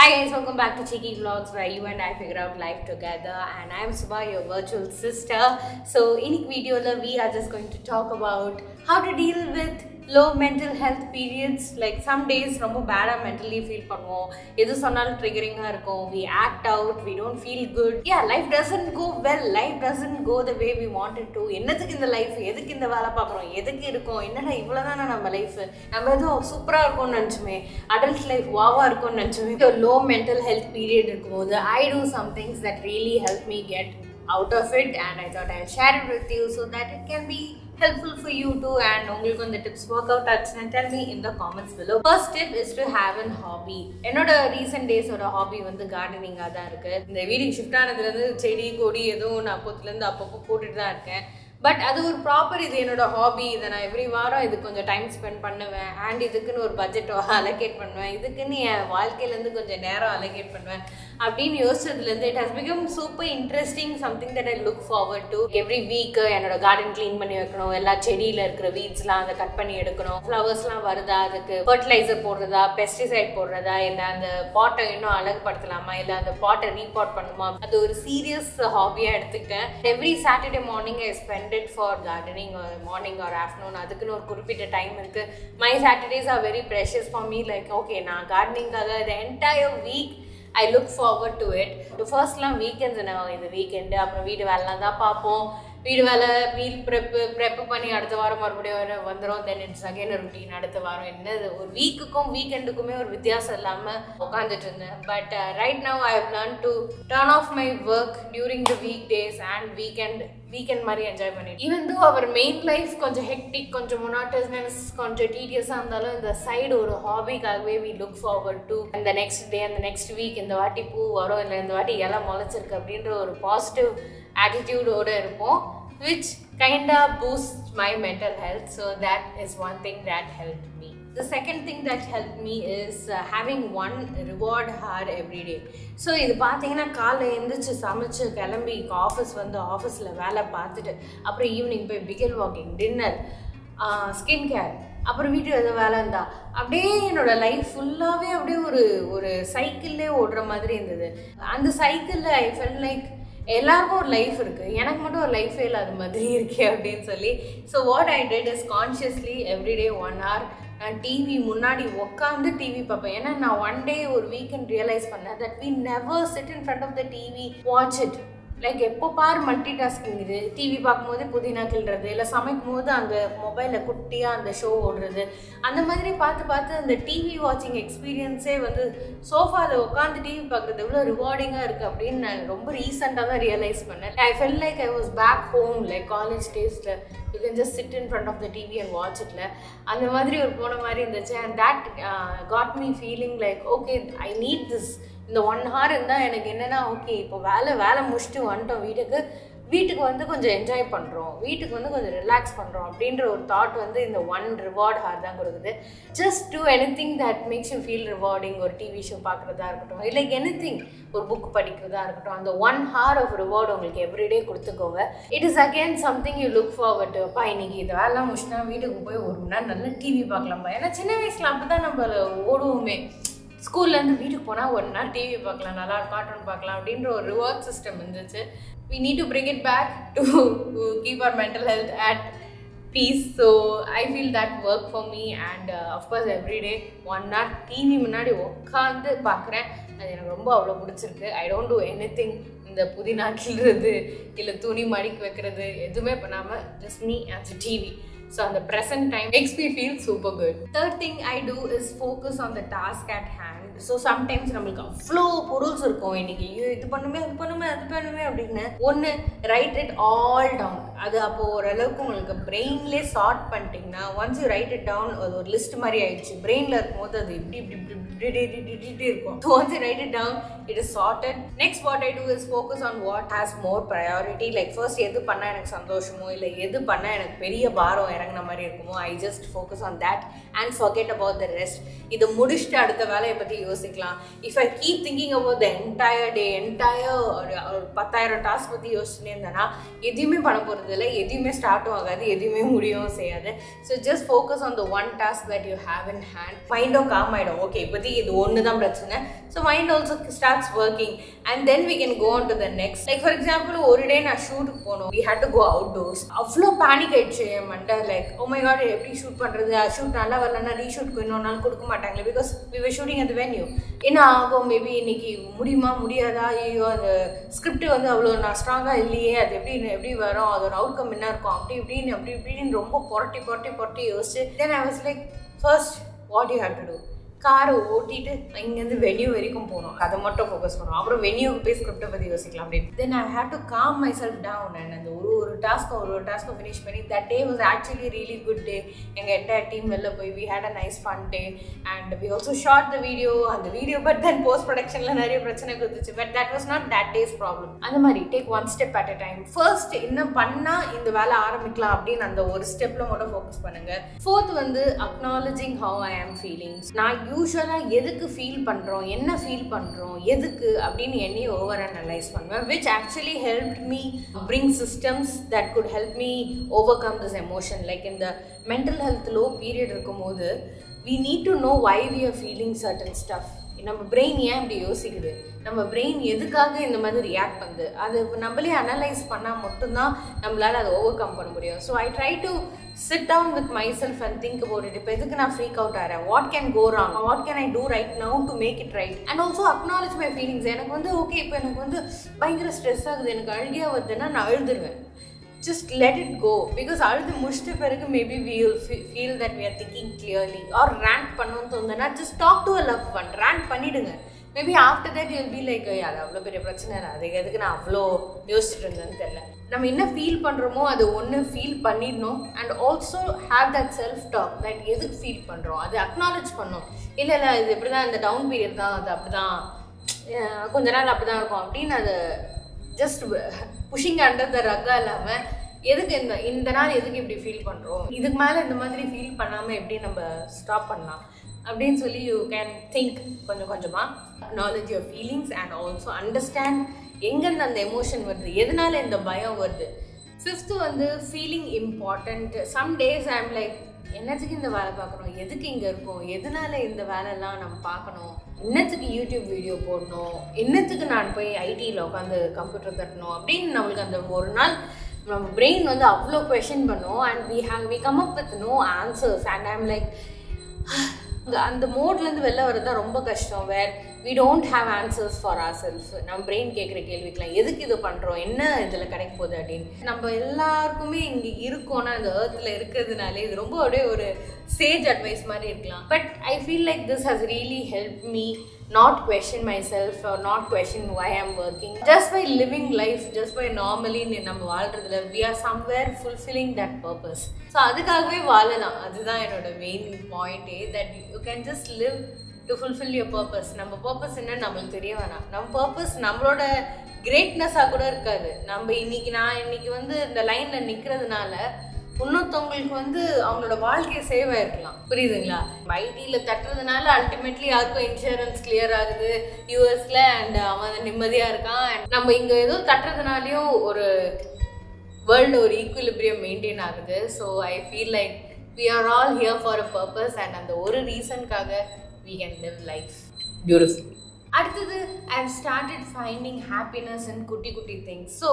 Hi guys, welcome back to Cheeky Vlogs where you and I figure out life together, and I am Subha, your virtual sister. So in this video we are just going to talk about how to deal with low mental health periods. Like some days ரொம்ப bad mentally feel பண்ணுவோம், எது சொன்னாலும் triggering இருக்கும், we act out, we don't feel good. Yeah, life doesn't go well, life doesn't go the way we wanted to. என்னத்துக்கு இந்த life, எதுக்கு இந்த வேலை பார்க்குறோம், எதுக்கு இருக்கோம், என்னடா இவ்வளோதானே நம்ம லைஃப், நம்ம எதுவும் சூப்பராக இருக்கும்னு நினச்சுமே, அடல்ட் லைஃப் வாவாக இருக்கும்னு நினச்சுமே. Low mental health period இருக்கும்போது I do some things that really help me get out of it, and I thought I'll share it with you so that it can be helpful for you too. And உங்களுக்கு இந்த tips work out ஆச்சுன்னா tell me in the comments below. First tip is to have a hobby. என்னோட recent days ஓட hobby வந்து gardening-ஆ தான் இருக்கு. இந்த வீட்டுக்கு ஷிஃப்ட் ஆனதுலேருந்து செடி கொடி எதுவும் நான் அப்போத்துலேருந்து அப்பப்போ போட்டுட்டு தான் இருக்கேன். பட் அது ஒரு ப்ராப்பர், இது என்னோட ஹாபி, இதை நான் எவ்ரி வாரம் இது கொஞ்சம் டைம் ஸ்பெண்ட் பண்ணுவேன், அண்ட் இதுக்குன்னு ஒரு பட்ஜெட் அலோகேட் பண்ணுவேன், இதுக்குன்னு என் வாழ்க்கையிலேருந்து கொஞ்சம் நேரம் அலோகேட் பண்ணுவேன் அப்படின்னு யோசிச்சதுலேருந்து it has become super interesting, something that I look forward to. Every week என்னோட கார்டன் க்ளீன் பண்ணி வைக்கணும், எல்லா செடியில் இருக்கிற வீட்ஸ்லாம் அதை கட் பண்ணி எடுக்கணும், ஃப்ளவர்ஸ்லாம் வருதா, அதுக்கு ஃபர்டிலைசர் போடுறதா, பெஸ்டிசைட் போடுறதா, இல்லை அந்த பாட்டை இன்னும் அழகுபடுத்தலாமா, இல்லை அந்த பாட்டை ரீபாட் பண்ணுமா, அது ஒரு சீரியஸ் ஹாபியாக எடுத்துக்கிட்டேன். Every Saturday morning I spend it for gardening, or morning or afternoon. அதுக்குன்னு ஒரு குறிப்பிட்ட டைம் இருக்கு. My Saturdays are very precious for me. Like okay, நான் gardening-காக the entire week I look forward to it. The first லாம் weekends இது weekend, அப்புறம் வீடு வேலைலாம் தான் பார்ப்போம். வீடு வேலை, மீல் ப்ரெப்பு பண்ணி அடுத்த வாரம் மறுபடியும் வந்துடும். Then it's again routine. அடுத்த வாரம் என்னது, ஒரு வீக்குக்கும் வீக்கெண்டுக்குமே ஒரு வித்தியாசம் இல்லாமல் உட்காந்துட்டு இருந்தேன். But right now I have learn to turn off my work during the week days and weekend மாதிரி என்ஜாய் பண்ணிட்டு. Even though our main life கொஞ்சம் ஹெக்டிக், கொஞ்சம் மொனாட்டஸ்னஸ், கொஞ்சம் டீடியஸாக இருந்தாலும் இந்த சைடு ஒரு ஹாபிக்காகவே வி லுக் ஃபார்வர்ட் டு அந்த நெக்ஸ்ட் டே, அந்த நெக்ஸ்ட் வீக், இந்த வாட்டி பூ வரும், இல்லை இந்த வாட்டி இலை முளைச்சிருக்கு அப்படின்ற ஒரு பாசிட்டிவ் attitude-ஓட இருப்போம், which kinda boosts my mental health. So that is one thing that helped me. The second thing that helped me is having one reward hour every day. So இது பார்த்தீங்கன்னா காலைல எழுந்திரிச்சு சமைச்சு கிளம்பி ஆஃபீஸ் வந்து ஆஃபீஸில் வேலை பார்த்துட்டு அப்புறம் ஈவினிங் போய் பிகல் வாக்கிங், டின்னர், ஸ்கின் கேர், அப்புறம் வீட்டில் எதோ வேலை இருந்தா அப்படியே என்னோடய லைஃப் ஃபுல்லாகவே அப்படியே ஒரு சைக்கிள்லே ஓடுற மாதிரி இருந்தது. அந்த சைக்கிளில் ஐ ஃபெல் லைக் எல்லாருக்கும் ஒரு லைஃப் இருக்குது, எனக்கு மட்டும் ஒரு லைஃபே இல்லாத மாதிரி இருக்கே அப்படின்னு சொல்லி. So what I did is consciously everyday 1 hour நான் டிவி முன்னாடி உட்காந்து டிவி பார்ப்பேன். ஏன்னா நான் ஒன் டே ஒரு வீக்கெண்ட் ரியலைஸ் பண்ணேன் that we never sit in front of the TV watch it. Like எப்போ பார் மல்டி டாஸ்கிங். இது டிவி பார்க்கும்போது புதினா கிள்றது, இல்லை சமைக்கும் போது அந்த மொபைலில் குட்டியாக அந்த ஷோ ஓடுறது, அந்த மாதிரி பார்த்து அந்த டிவி வாட்சிங் எக்ஸ்பீரியன்ஸே வந்து சோஃபாவில் உட்காந்து டிவி பார்க்குறது எவ்வளோ ரிவார்டிங்காக இருக்குது அப்படின்னு நான் ரொம்ப ரீசெண்டாக தான் ரியலைஸ் பண்ணேன். I fell like I was back home, like college டேஸில் you can just sit in front of the TV and watch இட்ல, அந்த மாதிரி ஒரு போன மாதிரி இருந்துச்சு. And that got me feeling like okay, I need this. இந்த 1 hour இருந்தால் எனக்கு என்னென்னா ஓகே, இப்போ வேலை முடிச்சுட்டு வந்துட்டோம் வீட்டுக்கு வந்து கொஞ்சம் என்ஜாய் பண்ணுறோம், வீட்டுக்கு வந்து கொஞ்சம் ரிலாக்ஸ் பண்ணுறோம் அப்படின்ற ஒரு தாட் வந்து இந்த 1 reward hour தான் கொடுக்குது. Just two anything that makes you feel rewarding. ஒரு டிவி ஷோ பார்க்குறதா இருக்கட்டும், இல்லை எனிதிங், ஒரு புக் படிக்கிறதா இருக்கட்டும், அந்த 1 hour ஆஃப் ரிவார்டு உங்களுக்கு எவ்ரிடே கொடுத்துக்கோங்க. It is again something you look forward to. அப்பா இன்னைக்கு இது வேலைலாம் முடிச்சுனா வீட்டுக்கு போய் 1 மணி நேரம் நல்லா டிவி பார்க்கலாம்ப்பா. ஏன்னா சின்ன வயசில் அப்படி தான் நம்ம ஓடுவோமே, ஸ்கூல்லேருந்து வீட்டுக்கு போனால் 1 hour டிவி பார்க்கலாம், நல்லா கார்ட்டூன் பார்க்கலாம் அப்படின்ற ஒரு ரிவார்ட் சிஸ்டம் இருந்துச்சு. We need to bring it back to keep our mental health at peace. So I feel that work for me, and of course every day 1 hour TV முன்னாடி உட்காந்து பார்க்குறேன். அது எனக்கு ரொம்ப அவ்வளோ பிடிச்சிருக்கு. I don't do anything, இந்த புதினா கிள்றது இல்லை துணி மடிக்க வைக்கிறது எதுவுமே பண்ணாமல் just me and the TV. So on the present time makes me feel super good. Third thing I do is focus on the task at hand. So sometimes நம்மளுக்கு அவ்வளோ பொருள்ஸ் இருக்கும், இன்னைக்கு இது பண்ணுமே அது பண்ணுமே அப்படின்னு ஒன்று ரைட் இட் ஆல் டவுன். அது அப்போது ஓரளவுக்கு உங்களுக்கு பிரெயின்லேயே சார்ட் பண்ணிட்டீங்கன்னா once you write it down, அது ஒரு லிஸ்ட் மாதிரி ஆயிடுச்சு. பிரெயினில் இருக்கும்போது அது இப்படி இருக்கும். So once you write it down, it is sorted. Next what I do is focus on what has more priority. Like first எது பண்ணால் எனக்கு சந்தோஷமோ, இல்லை எது பண்ணால் எனக்கு பெரிய பாரம் இறங்கின மாதிரி இருக்குமோ, I just focus on that and forget about the rest. இதை முடிச்சுட்டு அடுத்த வேலையை பற்றி யோசிக்கலாம். If I keep thinking about the entire day, ஒரு 10,000 டாஸ்க் பற்றி யோசிச்சுனே இருந்தேன்னா எதுவுமே பண்ண போகிறது இல்லை, எதுவுமே ஸ்டார்ட்டும் ஆகாது, எதுவுமே முடியவும் செய்யாது. So just focus on the one task that you have in hand. மைண்டும் காம் ஆகிடும். ஓகே, இப்போதைக்கு இது ஒன்று தான் பிரச்சனை. So mind also starts working and then we can go on to the next. Like for example, ஒரு டே நான் ஷூட்டுக்கு போனோம். We had to go outdoors. அவ்வளோ பேனிக் ஆயிடுச்சு என் மண்டை. லைக் oh my god, எப்படி ஷூட் பண்ணுறது, ஷூட் நல்லா வரலன்னா ரீஷூட்க்கு இன்னொரு நாள் கொடுக்க மாட்டாங்களே, because we were shooting at the venue. என்ன ஆகும், மேபி இன்னைக்கு முடியுமா முடியாதா, ஐயோ அந்த ஸ்கிரிப்ட் வந்து அவ்வளோ நான் ஸ்ட்ராங்காக இல்லையே, அது எப்படி வரும், அதோட அவுட்கம் என்ன இருக்கும், அப்படி இப்படின்னு ரொம்ப புரட்டி யோசிச்சு then I was like, first what you have to do, காரை ஓட்டிட்டு இங்கேருந்து வென்யூ வரைக்கும் போகணும், அதை மட்டும் ஃபோக்கஸ் பண்ணணும். அப்புறம் வென்யூக்கு போய் ஸ்கிரிப்டை பற்றி யோசிக்கலாம் அப்படின்னு. Then I have to calm myself down and அந்த ஒரு டாஸ்க்கும் ஃபினிஷ் பண்ணி that day was actually really good day. எங்கள் என்டையர் டீம் வெளில போய் we had a nice fun day and we also shot the video but then post ப்ரொடக்ஷனில் நிறைய பிரச்சனை கொடுத்துச்சு. But that was not that day's problem. அந்த மாதிரி take one step at a time. First என்ன பண்ணால் இந்த வேலை ஆரம்பிக்கலாம் அப்படின்னு அந்த ஒரு ஸ்டெப்பில் மட்டும் ஃபோக்கஸ் பண்ணுங்கள். ஃபோர்த் வந்து அக்னாலஜிங் ஹவ் ஐ ஆம் ஃபீலிங்ஸ். நான் யூஸ்வலாக எதுக்கு ஃபீல் பண்ணுறோம், என்ன ஃபீல் பண்ணுறோம், எதுக்கு அப்படின்னு என்னையும் ஓவர் அனலைஸ் பண்ணுவேன், which actually help me bring systems that good help me over come this emotion. Like இந்த மென்டல் ஹெல்த் லோ பீரியட் இருக்கும்போது we need to know why we are feeling certain stuff. நம்ம brain ஏன் இப்படி யோசிக்குது, நம்ம brain எதுக்காக இந்த மாதிரி react பண்ணுது, அது நம்மளே அனலைஸ் பண்ணால் மட்டும்தான் நம்மளால் அதை ஓவர் கம் பண்ண முடியும். So I try to sit down with myself and think about it. இப்போ எதுக்கு நான் ஃப்ரீக் அவுட் ஆகிறேன், what can go wrong, what can I do right now to make it right, and also acknowledge my feelings. எனக்கு வந்து okay, இப்போ எனக்கு வந்து பயங்கர ஸ்ட்ரெஸ் ஆகுது, எனக்கு அழுகியா வருதுன்னா நான் அழுதுருவேன். Just let it go, because அழுது முடிச்சிட்ட பிறகு maybe we will feel that we are thinking clearly. Or rant பண்ணணும்னு தோணுதுன்னா just talk to a loved one, rant பண்ணிடுங்க. Maybe after that you will be like, அது அவ்வளோ பெரிய பிரச்சனை இல்லை, அதுக்கு எதுக்கு நான் அவ்வளோ யோசிச்சுட்டு இருந்தேன்னு தெரியல. நம்ம என்ன ஃபீல் பண்ணுறோமோ அது ஒன்று ஃபீல் பண்ணிடணும். And also have that self talk, that எதுக்கு ஃபீல் பண்ணுறோம் அது அக்னாலேஜ் பண்ணணும். இல்லை இது இப்படி தான், இந்த டவுன் பீரியட் தான், அது அப்படி தான், கொஞ்ச நாள் அப்படி தான் இருக்கும் அப்படின்னு அது ஜஸ்ட் புஷிங் அண்டர் த ரக்கா இல்லாமல் எதுக்கு இந்த நாள் எதுக்கு இப்படி ஃபீல் பண்ணுறோம், இதுக்கு மேலே இந்த மாதிரி ஃபீல் பண்ணாமல் எப்படி நம்ம ஸ்டாப் பண்ணலாம் அப்படின்னு சொல்லி யூ கேன் திங்க் கொஞ்சமாக. Acknowledge your feelings and also understand எங்கேருந்து அந்த எமோஷன் வருது, எதனால இந்த பயம் வருது. ஃபிஃப்த்து வந்து feeling important. Some days I am like, என்னத்துக்கு இந்த வேலை பார்க்கணும், எதுக்கு இங்கே இருக்கோம், எதனால இந்த வேலைலாம் நம்ம பார்க்கணும், என்னத்துக்கு யூடியூப் வீடியோ போடணும், என்னத்துக்கு நான் போய் ஐடியில் உட்காந்து கம்ப்யூட்டர் தட்டணும் அப்படின்னு நம்மளுக்கு அந்த ஒரு நாள் நம்ம பிரெயின் வந்து அவ்வளோ கொஷின் பண்ணும். And we come up with no answers and I'm like அந்த மோட்லேருந்து வெளில வரது தான் ரொம்ப கஷ்டம். வேர் we don't have answers for ourselves. நம்ம பிரெயின் கேட்குற கேள்விக்கெலாம் எதுக்கு இது பண்ணுறோம், என்ன இதில் கிடைக்க போகுது அப்படின்னு. நம்ம எல்லாருக்குமே இங்கே இருக்கோன்னா இந்த ஏர்த்தில் இருக்கிறதுனாலே இது ரொம்ப அப்படியே ஒரு சேஜ் அட்வைஸ் மாதிரி இருக்கலாம். But I feel like this has really help me not question myself or not question why I'm working. Just by living life, just by normally நம்ம வாழ்றதுல we are somewhere fulfilling that purpose. So அதுக்காகவே வாழலாம். அதுதான் என்னோட main பாயிண்டே, that you can just live to fulfill your purpose. நம்ம purpose என்னன்னு நம்மளுக்கு தெரிய வேணாம். நம்ம பர்பஸ் நம்மளோட கிரேட்னஸாக கூட இருக்காது. நம்ம நான் இன்னைக்கு வந்து இந்த லைனில் நிற்கிறதுனால இன்னொருத்தவங்களுக்கு வந்து அவங்களோட வாழ்க்கையை சேவ் ஆயிருக்கலாம். புரியுதுங்களா? ஐடியில் தட்டுறதுனால அல்டிமேட்லி யாருக்கும் இன்சூரன்ஸ் கிளியர் ஆகுது யூஎஸ்ல, அண்ட் அவன் நிம்மதியாக இருக்கான். அண்ட் நம்ம இங்கே ஏதோ தட்டுறதுனாலையும் ஒரு வேர்ல்டு ஒரு ஈக்குவிலிபிரியம் மெயின்டைன் ஆகுது. So I feel like we are all here for a purpose, and அந்த ஒரு ரீசனுக்காக we can live life beautifully. அடுத்தது I have started finding happiness in குட்டி things. ஸோ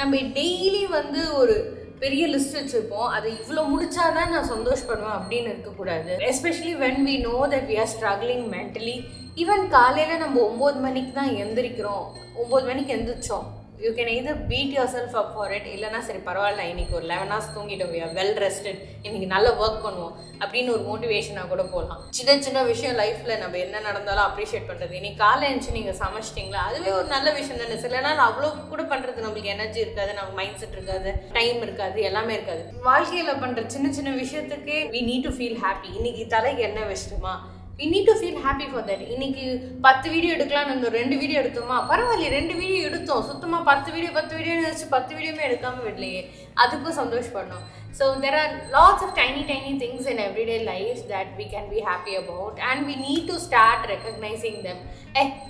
நம்ம டெய்லி வந்து ஒரு பெரிய லிஸ்ட் வச்சுருப்போம், அது இவ்வளோ முடிச்சாதான் நான் சந்தோஷப்படுவேன் அப்படின்னு இருக்கக்கூடாது. Especially when we know that we are struggling mentally. Even காலையில் நம்ம 9 மணிக்கு தான் எந்திரிக்கிறோம், 9 மணிக்கு எந்திரிச்சோம், you can either beat yourself up for it, இல்லைனா சரி பரவாயில்ல இன்னைக்கு ஒரு 11 hours தூங்கிட்டோம், we are well rested, இன்னைக்கு நல்ல ஒர்க் பண்ணுவோம் அப்படின்னு ஒரு மோட்டிவேஷனாக கூட போகலாம். சின்ன விஷயம் லைஃப்பில் நம்ம என்ன நடந்தாலும் அப்ரிஷியேட் பண்ணுறது. இன்னைக்கு காலை எழுந்துச்சு நீங்கள் சமைச்சிட்டிங்களா, அதுவே ஒரு நல்ல விஷயம் தானே. சில நாள் அவ்வளோ கூட பண்ணுறது நம்மளுக்கு எனர்ஜி இருக்காது, நம்ம மைண்ட் செட் இருக்காது, டைம் இருக்காது, எல்லாமே இருக்காது. வாழ்க்கையில் பண்ணுற சின்ன விஷயத்துக்கே we need to feel happy. இன்னைக்கு தலைக்கு என்ன விஷயமா, we need to feel happy for that. இன்னைக்கு 10 வீடியோ எடுக்கலாம், நம்ம 2 வீடியோ எடுத்தோமா, பரவாயில்ல 2 வீடியோ எடுத்தோம், சுத்தமாக 10 வீடியோ நினச்சி 10 வீடியோமே எடுக்காமல் விடலையே, அதுக்கும் சந்தோஷப்படணும். So there are lots of tiny things in everyday life that we can be happy about, and we need to start recognizing them.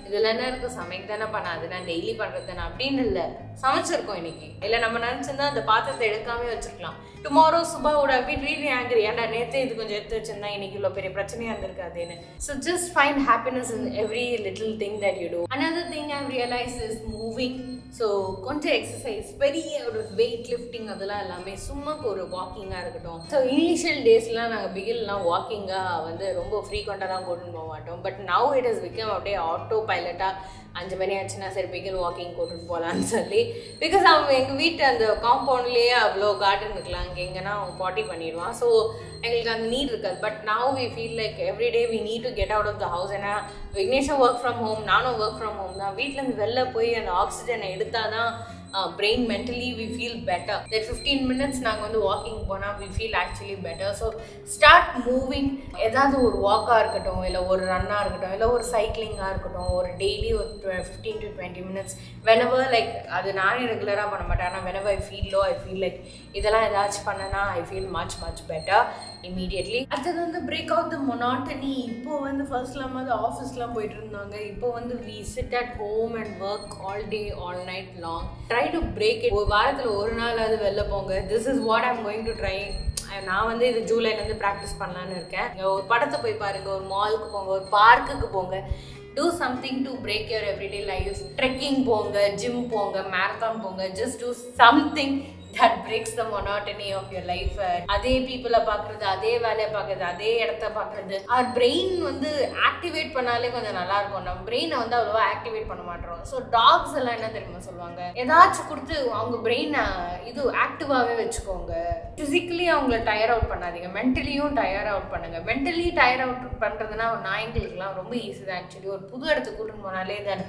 இதெல்லாம் என்ன இருக்கு, சமைக்க தானே பண்ணாது, நான் டெய்லி பண்ணுறது தானே அப்படின்னு இல்லை, சமைச்சிருக்கோம் இன்னைக்கு. இல்லை நம்ம நினச்சிருந்தா அந்த பாத்திரத்தை எடுக்காமே வச்சுருக்கலாம். Tomorrow Subha would have been really angry, ஏன்டா நேற்று இது கொஞ்சம் எடுத்து வச்சிருந்தா இன்னைக்கு இவ்வளோ பெரிய பிரச்சனையாக இருந்திருக்காதுன்னு. So just find happiness in every little thing that you do. Another thing I've realized is moving. So கொஞ்சம் எக்ஸசைஸ், பெரிய ஒரு வெயிட் லிஃப்டிங் அதெல்லாம் எல்லாமே சும்மா ஒரு வாக்கிங்காக இருக்கட்டும். ஸோ இனிஷியல் டேஸ்லாம் நாங்கள் பிகில்லாம் வாக்கிங்காக வந்து ரொம்ப ஃப்ரீக்வெண்ட்டாக கூட்டின்னு போக மாட்டோம். But now it is become அப்படியே ஆட்டோ பைலட்டாக 5 மணி ஆச்சுன்னா சரி பிகில் வாக்கிங் கூட்டிட்டு போகலான்னு சொல்லி. பிகாஸ் அவன் எங்கள் வீட்டு அந்த காம்பவுண்ட்லேயே அவ்வளோ கார்டன் இருக்கலாம், அங்கே எங்கன்னா அவன் பாட்டி பண்ணிடுவான். ஸோ எங்களுக்கு அந்த நீட் இருக்காது. But now we feel like everyday we need to get out of the house. ஏன்னா விக்னேஷும் ஒர்க் ஃப்ரம் ஹோம், நானும் ஒர்க் ஃப்ரம் ஹோம் தான். வீட்டிலேருந்து வெளில போய் அந்த ஆக்சிஜனை எடுத்தால் தான் brain mentally we feel better. That 15 minutes நாங்கள் வந்து வாக்கிங் போனால் we feel actually better. So start moving. ஏதாவது ஒரு வாக்காக இருக்கட்டும், இல்லை ஒரு ரன்னாக இருக்கட்டும், இல்லை ஒரு சைக்கிளிங்காக இருக்கட்டும், ஒரு டெய்லி ஒரு 15 to 20 minutes whenever, like அது நானே ரெகுலராக பண்ண மாட்டேன். ஆனால் whenever I feel low, I feel like இதெல்லாம் ஏதாச்சும் பண்ணனா I feel much better immediately. அடுத்தது வந்து break out the monotony. இப்போ வந்து ஃபர்ஸ்ட்லாம் வந்து ஆஃபீஸ்லாம் போயிட்டு இருந்தாங்க, இப்போ வந்து we sit at home and work all day all night long. Try to break it. ஒரு வாரத்தில் ஒரு நாள் அது வெளில போங்க. This is what I'm going to try. நான் வந்து இது ஜூலைலேருந்து ப்ராக்டிஸ் பண்ணலான்னு இருக்கேன். ஒரு படத்தை போய் பாருங்கள், ஒரு மாலுக்கு போங்க, ஒரு பார்க்குக்கு போங்க. Do something to break your everyday life. Trekking போங்க, ஜிம் போங்க, மேரத்தான் போங்க. Just do something that breaks the monotony of your life. அதே பீப்புளை பார்க்குறது, அதே வேலையை பார்க்குறது, அதே இடத்த பார்க்குறது. our brain வந்து ஆக்டிவேட் பண்ணாலே கொஞ்சம் நல்லா இருக்கும். நம்ம பிரெயினை வந்து அவ்வளோவா ஆக்டிவேட் பண்ண மாட்டோம். ஸோ டாக்ஸ் எல்லாம் என்ன தெரியுமா சொல்லுவாங்க, ஏதாச்சும் கொடுத்து அவங்க பிரெயினை இது ஆக்டிவாகவே வச்சுக்கோங்க. ஃபிசிக்கலி அவங்கள டயர் அவுட் பண்ணாதீங்க, மென்டலியும் டயர் அவுட் பண்ணுங்க. மென்டலி டயர் அவுட் பண்ணுறதுனா நாய்களுக்குலாம் ரொம்ப ஈஸி தான் ஆக்சுவலி. ஒரு புது இடத்துக்கு கூட்டின்னு போனாலே then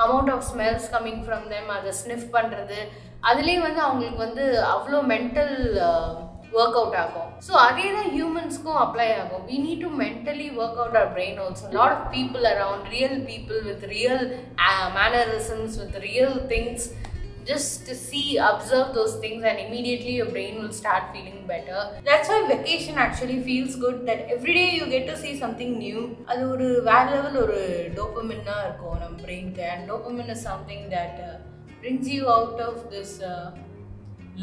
amount of smells coming from them, அதை ஸ்னிஃப் பண்ணுறது, அதுலேயே வந்து அவங்களுக்கு வந்து அவ்வளோ மென்டல் ஒர்க் அவுட் ஆகும். ஸோ அதே தான் ஹியூமன்ஸ்க்கும் அப்ளை ஆகும். we need to mentally work out our brain also. A lot of people around, real people with real mannerisms, with real things. Just to see, observe those things, and immediately your brain will start feeling better. That's why vacation actually feels good, that every day you get to see something new. அது ஒரு வேற level ஒரு டோபமின்னா இருக்கும் நம்ம பிரெயினுக்கு. and dopamine is something that brings you out of this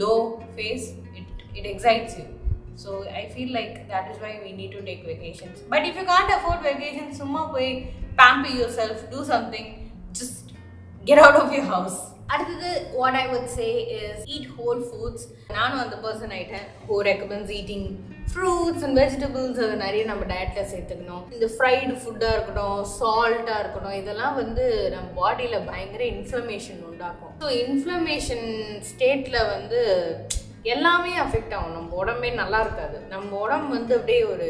low phase. It excites you. So I feel like that is why we need to take vacations. But if you can't afford vacations, summa poi pamper yourself, do something, just get out of your house. அடுத்தது what I would say is eat whole foods. நானும் அந்த person ஆகிட்டேன் who recommends eating fruits and vegetables. அது நிறைய நம்ம டயட்டில் சேர்த்துக்கணும். இந்த ஃப்ரைடு ஃபுட்டாக இருக்கட்டும், சால்ட்டாக இருக்கட்டும், இதெல்லாம் வந்து நம்ம பாடியில் பயங்கர இன்ஃப்ளமேஷன் உண்டாக்கும். ஸோ இன்ஃப்ளமேஷன் ஸ்டேட்டில் வந்து எல்லாமே அஃபெக்ட் ஆகும். நம்ம உடம்பே நல்லா இருக்காது. நம்ம உடம்பு வந்து அப்படியே ஒரு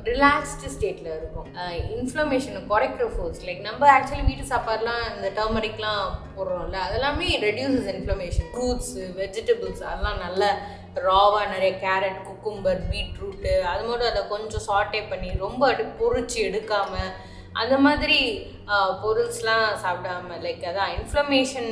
ரிலாக்ஸ்டு ஸ்டேட்டில் இருக்கும். இன்ஃப்ளமேஷனை குறைக்கிற ஃபுட்ஸ் லைக் நம்ம ஆக்சுவலி வீட்டு சாப்பாடுலாம் இந்த டர்மரிக்லாம் போடுறோம்ல, அதெல்லாமே ரெடியூசஸ் இன்ஃப்ளமேஷன். ஃப்ரூட்ஸு, வெஜிடபிள்ஸ் அதெல்லாம் நல்ல ராவாக நிறைய கேரட், குக்கும்பர், பீட்ரூட்டு அது மட்டும் அதை கொஞ்சம் சாட்டே பண்ணி ரொம்ப பொரிச்சு எடுக்காமல் அந்த மாதிரி பொருள்ஸ்லாம் சாப்பிடாம, லைக் அதான் இன்ஃப்ளமேஷன்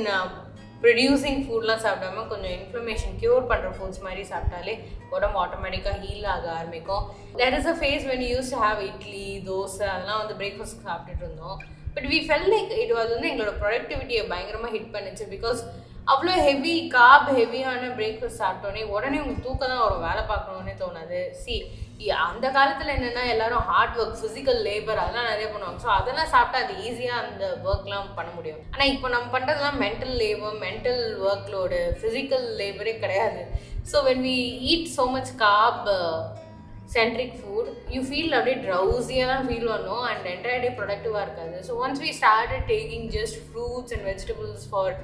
ப்ரொடியூசிங் ஃபுட்லாம் சாப்பிடாம கொஞ்சம் இன்ஃப்ளமேஷன் க்யூர் பண்ணுற ஃபுட்ஸ் மாதிரி சாப்பிட்டாலே உடம்பு ஆட்டோமேட்டிக்காக ஹீல் ஆக ஆரம்பிக்கும். There is a phase when use to have idli, dosa அதெல்லாம் வந்து பிரேக்ஃபாஸ்ட் சாப்பிட்டுட்டு இருந்தோம். பட் வி ஃபெல் லைக் இது வந்து எங்களோட ப்ரொடக்டிவிட்டியை பயங்கரமாக ஹிட் பண்ணிச்சு. பிகாஸ் அவ்வளோ ஹெவி ஹெவியான பிரேக்ஃபாஸ்ட் சாப்பிட்டோன்னே உடனே உங்களுக்கு தூக்கம் தான் வரும், வேலை பார்க்கணுன்னே தோணாது. அந்த காலத்தில் என்னென்னா எல்லாரும் ஹார்ட் ஒர்க், ஃபிசிக்கல் லேபர் அதெல்லாம் நிறைய பண்ணுவாங்க. ஸோ அதெல்லாம் சாப்பிட்டா அது ஈஸியாக அந்த ஒர்க்லாம் பண்ண முடியும். ஆனால் இப்போ நம்ம பண்ணுறதுலாம் mental labour, mental workload, physical லேபரே கிடையாது. So when we eat so much carb centric food, you feel அப்படியே ட்ரௌசியாக தான் ஃபீல் பண்ணும் அண்ட் என்டையர் டே ப்ரொடக்டிவாக இருக்காது. So once we started taking just fruits and vegetables for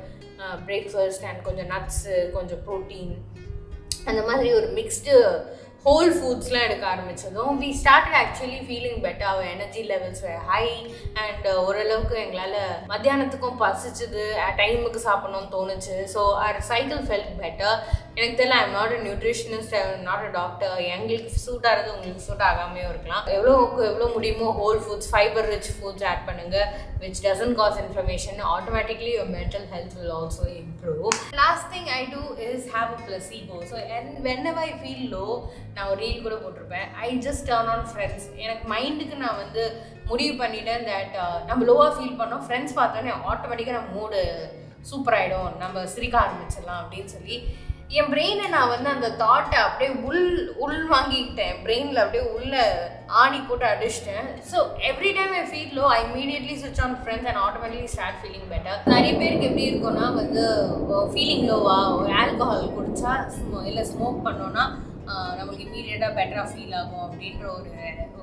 breakfast and கொஞ்சம் nuts, கொஞ்சம் protein, அந்த மாதிரி ஒரு மிக்ஸ்டு whole foodsலாம் எடுக்க ஆரம்பிச்சதும் we started actually feeling better. our energy levels were high and ஓரளவுக்கு எங்களால் மத்தியானத்துக்கும் பசிச்சுது, டைமுக்கு சாப்பிடணும்னு தோணுச்சு. So our cycle felt better. எனக்கு தெரியல, I'm not a nutritionist, I'm not a doctor. எங்களுக்கு சூட் ஆகிறது உங்களுக்கு சூட் ஆகாமையும் இருக்கலாம். எவ்வளோ முடியுமோ whole foods, fibre rich foods add பண்ணுங்க, which doesn't cause inflammation. Automatically your mental health will also improve. Last thing I do is have a placebo. So whenever I feel low, நான் ஒரு reel கூட போட்டிருப்பேன், I just turn on friends. எனக்கு மைண்டுக்கு நான் வந்து முடிவு பண்ணிட்டேன் தட் நம்ம லோவாக ஃபீல் பண்ணோம், ஃப்ரெண்ட்ஸ் பார்த்தோன்னே ஆட்டோமேட்டிக்காக நம்ம மூடு சூப்பர் ஆகிடும், நம்ம சிரிக்க ஆரம்பிச்சிடலாம் அப்படின்னு சொல்லி என் பிரெயினை நான் வந்து அந்த தாட்டை அப்படியே உள் வாங்கிக்கிட்டேன். பிரெயினில் அப்படியே உள்ள ஆணி போட்டு அடிச்சிட்டேன். So every time I feel low, I immediately ஸ்விட்ச் on friends and automatically start feeling better. நிறைய பேருக்கு எப்படி இருக்கும்னா வந்து ஃபீலிங் லோவா ஆல்கஹால் குடித்தா இல்லை ஸ்மோக் பண்ணோன்னா நம்மளுக்கு இமீடியட்டாக பெட்டராக ஃபீல் ஆகும் அப்படின்ற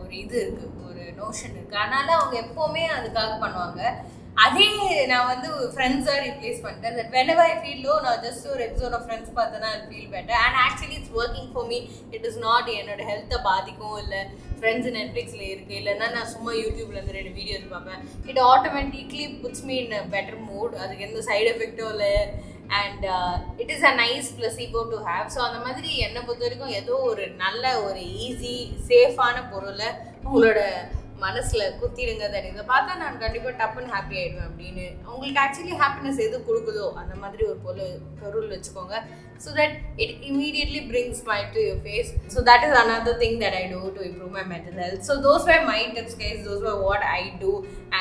ஒரு இது இருக்குது, ஒரு நோஷன் இருக்குது. அதனால் அவங்க எப்போவுமே அதுக்காக பண்ணுவாங்க. அதே நான் வந்து ஃப்ரெண்ட்ஸாக ரீப்ளேஸ் பண்ணிட்டேன். That whenever I feel low, நான் ஜஸ்ட் ஒரு எபிசோட் ஆஃப் ஃப்ரெண்ட்ஸ் பார்த்தேன்னா I feel better. And actually it's working for me. It is not என்னோட ஹெல்த்தை பாதிக்கும், இல்லை ஃப்ரெண்ட்ஸ் நெட்ஃப்ளிக்ஸில் இருக்குது, இல்லைன்னா நான் சும்மா யூடியூப்லேருந்து 2 வீடியோஸ் பார்ப்பேன். It automatically puts me in better mood. அதுக்கு எந்த சைடு எஃபெக்டும் இல்லை. And it is a nice placebo to have. So அந்த மாதிரி என்னை பொறுத்த வரைக்கும் ஏதோ ஒரு நல்ல ஒரு ஈஸி சேஃபான பொருளை உங்களோட மனசில் குத்திடுங்க. தட் இதை பார்த்தா நான் கண்டிப்பாக டப்புன்னு ஹாப்பி ஆகிடுவேன் அப்படின்னு. உங்களுக்கு ஆக்சுவலி ஹாப்பினஸ் எது கொடுக்குதோ அந்த மாதிரி ஒரு பொருள் வச்சுக்கோங்க. So that it immediately brings smile to your face. So that is another thing that I do to improve my mental health. So those were my tips guys, those were what I do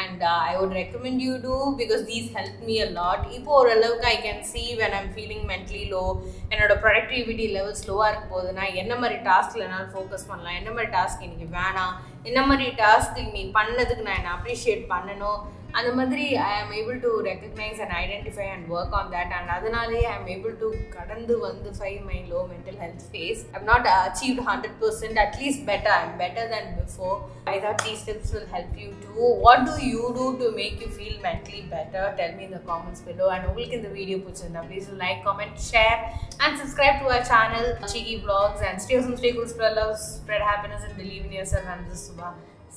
and I would recommend you do because these help me a lot. இப்போ ஓரளவுக்கு I can see when I'm feeling mentally low, என்னோட productivity levels லோவாக இருக்கும் போதுனா என்ன மாதிரி டாஸ்கில் என்னால் focus பண்ணலாம், என்ன மாதிரி டாஸ்க் இன்றைக்கி வேணாம், என்ன மாதிரி டாஸ்க் நீ பண்ணதுக்கு நான் என்ன அப்ரிஷியேட் பண்ணணும், அந்த மாதிரி I am able to recognize and identify and work on that. And அதனாலே I am able to கடந்து வந்து find my low mental health phase. I have not achieved 100%, at least better. I am better than before. I thought these tips will help you too. What do you do to make you feel mentally better? Tell me in the comments below. And உங்களுக்கு இந்த video பிடிச்சிருந்தா please like, comment, share and subscribe to our channel Cheeky Vlogs. And stay awesome, stay cool, spread love, spread happiness and believe in yourself. And this is Subha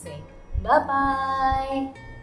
saying bye bye.